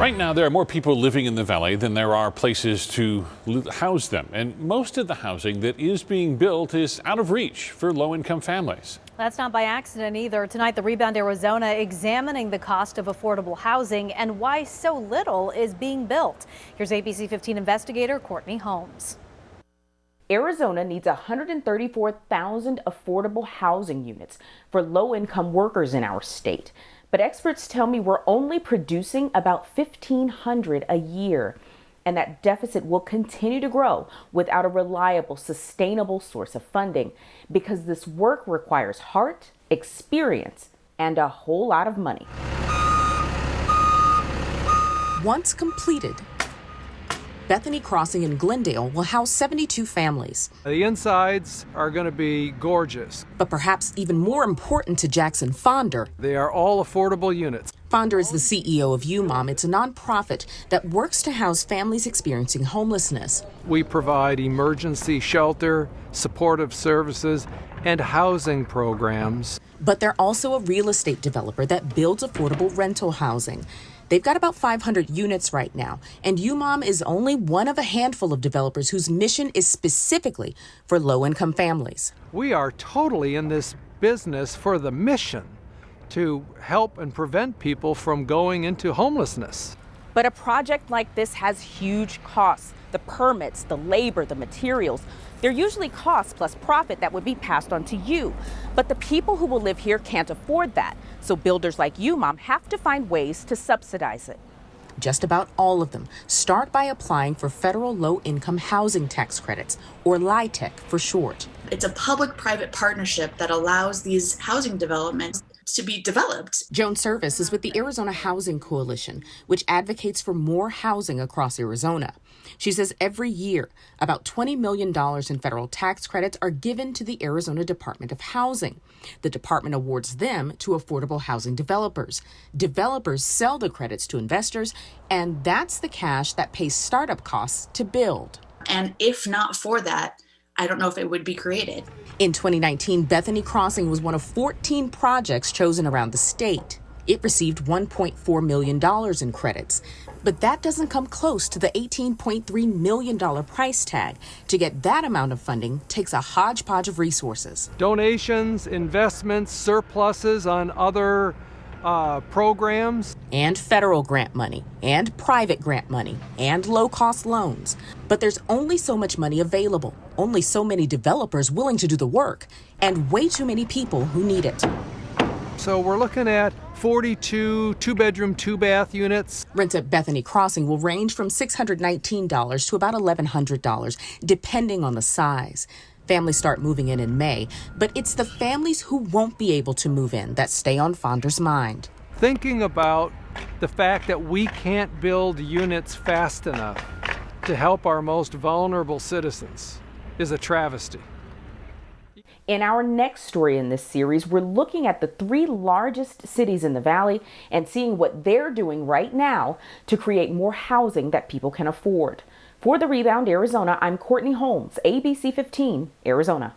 Right now, there are more people living in the valley than there are places to house them. And most of the housing that is being built is out of reach for low-income families. That's not by accident either. Tonight, the Rebound Arizona examining the cost of affordable housing and why so little is being built. Here's ABC 15 investigator Courtney Holmes. Arizona needs 134,000 affordable housing units for low-income workers in our state. But experts tell me we're only producing about 1,500 a year, and that deficit will continue to grow without a reliable, sustainable source of funding because this work requires heart, experience, and a whole lot of money. Once completed, Bethany Crossing in Glendale will house 72 families. The insides are going to be gorgeous. But perhaps even more important to Jackson Fonder, they are all affordable units. Fonder is the CEO of UMOM. It's a nonprofit that works to house families experiencing homelessness. We provide emergency shelter, supportive services, and housing programs. But they're also a real estate developer that builds affordable rental housing. They've got about 500 units right now, and UMOM is only one of a handful of developers whose mission is specifically for low-income families. We are totally in this business for the mission to help and prevent people from going into homelessness. But a project like this has huge costs. The permits, the labor, the materials. They're usually costs plus profit that would be passed on to you. But the people who will live here can't afford that. So builders like UMOM have to find ways to subsidize it. Just about all of them start by applying for federal low-income housing tax credits, or LIHTC for short. It's a public-private partnership that allows these housing developments to be developed. Joan Service is with the Arizona Housing Coalition, which advocates for more housing across Arizona. She says every year, about $20 million in federal tax credits are given to the Arizona Department of Housing. The department awards them to affordable housing developers. Developers sell the credits to investors, and that's the cash that pays startup costs to build. And if not for that, I don't know if it would be created. In 2019, Bethany Crossing was one of 14 projects chosen around the state. It received $1.4 million in credits. But that doesn't come close to the $18.3 million price tag. To get that amount of funding takes a hodgepodge of resources. Donations, investments, surpluses on other programs. And federal grant money, and private grant money, and low-cost loans. But there's only so much money available, only so many developers willing to do the work, and way too many people who need it. So we're looking at 42 two-bedroom, two-bath units. Rent at Bethany Crossing will range from $619 to about $1,100, depending on the size. Families start moving in May, but it's the families who won't be able to move in that stay on Fonder's mind. Thinking about the fact that we can't build units fast enough to help our most vulnerable citizens is a travesty. In our next story in this series, we're looking at the 3 largest cities in the valley and seeing what they're doing right now to create more housing that people can afford. For the Rebound Arizona, I'm Courtney Holmes, ABC 15, Arizona.